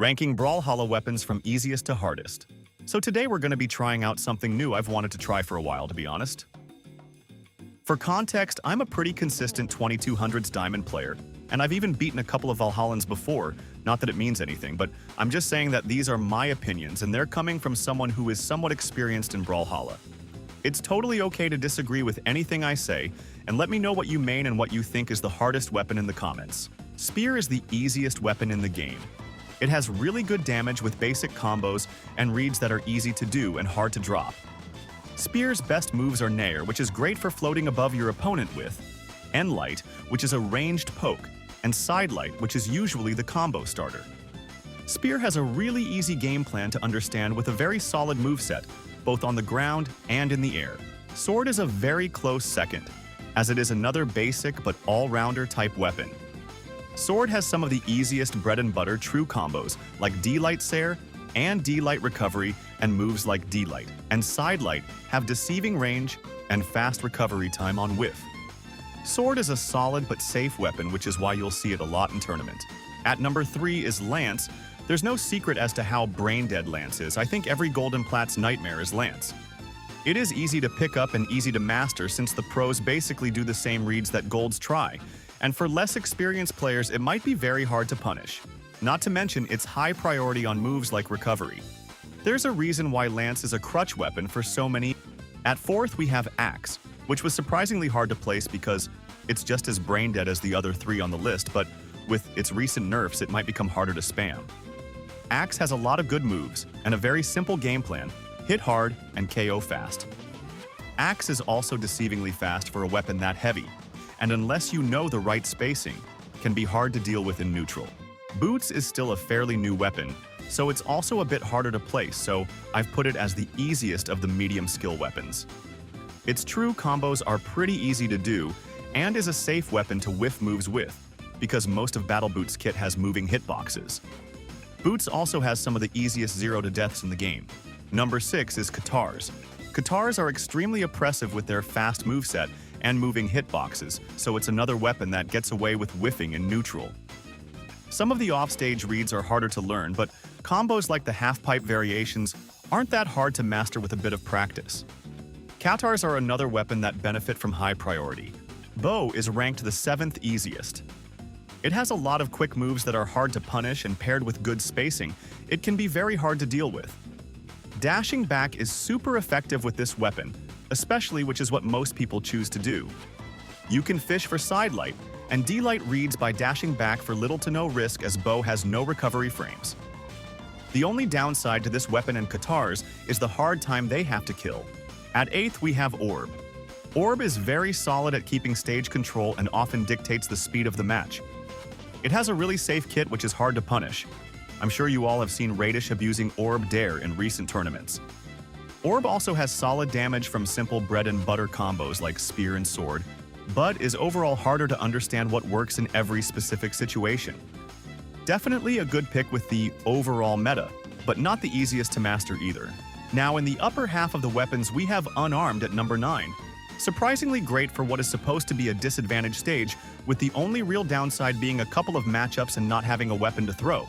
ranking Brawlhalla weapons from easiest to hardest. So today we're going to be trying out something new I've wanted to try for a while, to be honest. For context, I'm a pretty consistent 2200s diamond player, and I've even beaten a couple of Valhallans before, not that it means anything, but I'm just saying that these are my opinions and they're coming from someone who is somewhat experienced in Brawlhalla. It's totally okay to disagree with anything I say, and let me know what you main and what you think is the hardest weapon in the comments. Spear is the easiest weapon in the game. It has really good damage with basic combos and reads that are easy to do and hard to drop. Spear's best moves are Nair, which is great for floating above your opponent with, N-Light, which is a ranged poke, and Sidelight, which is usually the combo starter. Spear has a really easy game plan to understand with a very solid moveset, both on the ground and in the air. Sword is a very close second, as it is another basic but all-rounder type weapon. Sword has some of the easiest bread-and-butter true combos, like D-Light Sair and D-Light Recovery, and moves like D-Light and Sidelight have deceiving range and fast recovery time on whiff. Sword is a solid but safe weapon, which is why you'll see it a lot in tournament. At number 3 is Lance. There's no secret as to how brain-dead Lance is. I think every Golden Plat's nightmare is Lance. It is easy to pick up and easy to master since the pros basically do the same reads that Golds try, and for less experienced players it might be very hard to punish. Not to mention its high priority on moves like Recovery. There's a reason why Lance is a crutch weapon for so many. At 4th we have Axe, which was surprisingly hard to place because it's just as brain-dead as the other 3 on the list, but with its recent nerfs it might become harder to spam. Axe has a lot of good moves and a very simple game plan: hit hard and KO fast. Axe is also deceivingly fast for a weapon that heavy, and unless you know the right spacing, can be hard to deal with in neutral. Boots is still a fairly new weapon, so it's also a bit harder to place, so I've put it as the easiest of the medium skill weapons. Its true combos are pretty easy to do, and is a safe weapon to whiff moves with, because most of Battle Boots' kit has moving hitboxes. Boots also has some of the easiest 0 to deaths in the game. Number 6 is Katars. Katars are extremely oppressive with their fast moveset and moving hitboxes, so it's another weapon that gets away with whiffing in neutral. Some of the offstage reads are harder to learn, but combos like the half-pipe variations aren't that hard to master with a bit of practice. Katars are another weapon that benefit from high priority. Bow is ranked the 7th easiest. It has a lot of quick moves that are hard to punish, and paired with good spacing, it can be very hard to deal with. Dashing back is super effective with this weapon, especially which is what most people choose to do. You can fish for Sidelight, and D-Light reads by dashing back for little to no risk as Bow has no recovery frames. The only downside to this weapon and Katars is the hard time they have to kill. At 8th we have Orb. Orb is very solid at keeping stage control and often dictates the speed of the match. It has a really safe kit which is hard to punish. I'm sure you all have seen Radish abusing Orb Dare in recent tournaments. Orb also has solid damage from simple bread and butter combos like Spear and Sword, but is overall harder to understand what works in every specific situation. Definitely a good pick with the overall meta, but not the easiest to master either. Now in the upper half of the weapons we have Unarmed at number 9. Surprisingly great for what is supposed to be a disadvantaged stage, with the only real downside being a couple of matchups and not having a weapon to throw.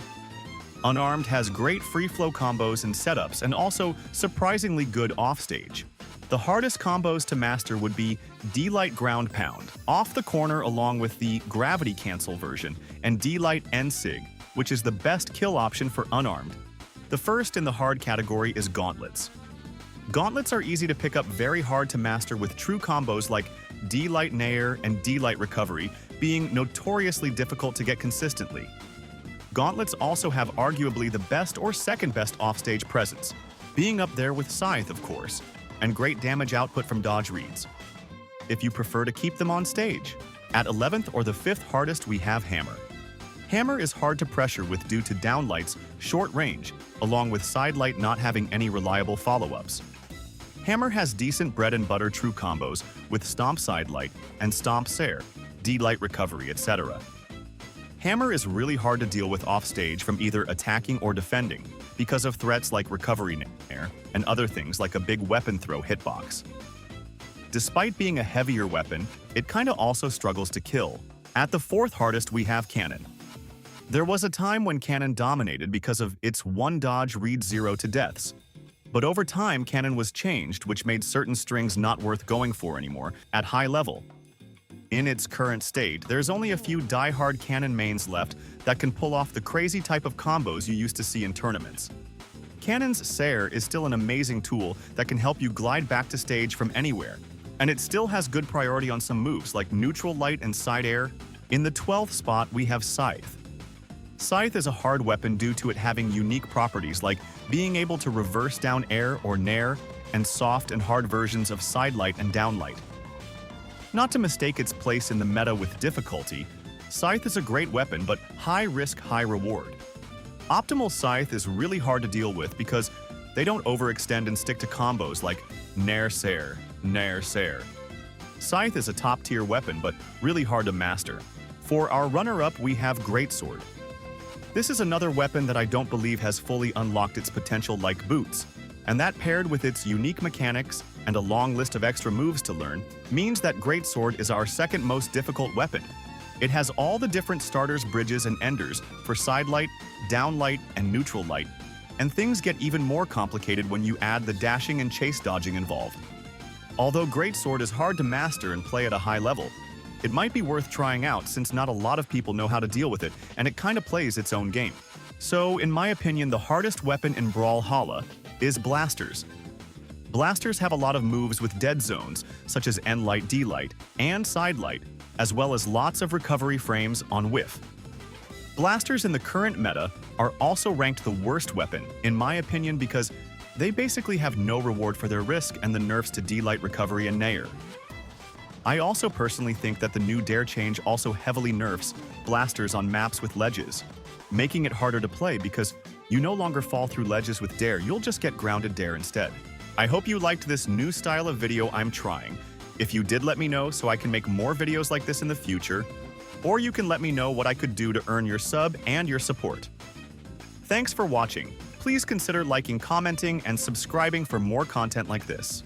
Unarmed has great free-flow combos and setups, and also surprisingly good offstage. The hardest combos to master would be D-Light Ground Pound, off the corner along with the Gravity Cancel version, and D-Light N-Sig, which is the best kill option for Unarmed. The first in the hard category is Gauntlets. Gauntlets are easy to pick up, very hard to master with true combos like D-Light Nair and D-Light Recovery being notoriously difficult to get consistently. Gauntlets also have arguably the best or second best offstage presence, being up there with Scythe of course, and great damage output from dodge reads, if you prefer to keep them on stage. At 11th or the 5th hardest we have Hammer. Hammer is hard to pressure with due to Downlight's short range, along with Sidelight not having any reliable follow-ups. Hammer has decent bread and butter true combos with Stomp Sidelight and Stomp Sair, D-Light Recovery, etc. Hammer is really hard to deal with offstage from either attacking or defending because of threats like Recovery Nair and other things like a big weapon throw hitbox. Despite being a heavier weapon, it kinda also struggles to kill. At the 4th hardest we have Cannon. There was a time when Cannon dominated because of its one dodge read 0 to deaths. But over time, Cannon was changed, which made certain strings not worth going for anymore at high level. In its current state, there's only a few die-hard Cannon mains left that can pull off the crazy type of combos you used to see in tournaments. Cannon's Sair is still an amazing tool that can help you glide back to stage from anywhere, and it still has good priority on some moves like neutral light and side air. In the 12th spot, we have Scythe. Scythe is a hard weapon due to it having unique properties like being able to reverse down air or nair, and soft and hard versions of side light and down light. Not to mistake its place in the meta with difficulty, Scythe is a great weapon but high risk, high reward. Optimal Scythe is really hard to deal with because they don't overextend and stick to combos like nair sair, nair sair. Scythe is a top tier weapon but really hard to master. For our runner-up, we have Greatsword. This is another weapon that I don't believe has fully unlocked its potential like Boots, and that paired with its unique mechanics and a long list of extra moves to learn means that Greatsword is our second most difficult weapon. It has all the different starters, bridges, and enders for side light, down light, and neutral light, and things get even more complicated when you add the dashing and chase dodging involved. Although Greatsword is hard to master and play at a high level, it might be worth trying out since not a lot of people know how to deal with it, and it kinda plays its own game. So, in my opinion, the hardest weapon in Brawlhalla is Blasters. Blasters have a lot of moves with dead zones, such as N-Light, D-Light, and Side Light, as well as lots of recovery frames on whiff. Blasters in the current meta are also ranked the worst weapon, in my opinion, because they basically have no reward for their risk and the nerfs to D-Light recovery and Nair. I also personally think that the new Dare change also heavily nerfs Blasters on maps with ledges, making it harder to play because you no longer fall through ledges with Dare, you'll just get grounded Dare instead. I hope you liked this new style of video I'm trying. If you did, let me know so I can make more videos like this in the future, or you can let me know what I could do to earn your sub and your support. Thanks for watching. Please consider liking, commenting, and subscribing for more content like this.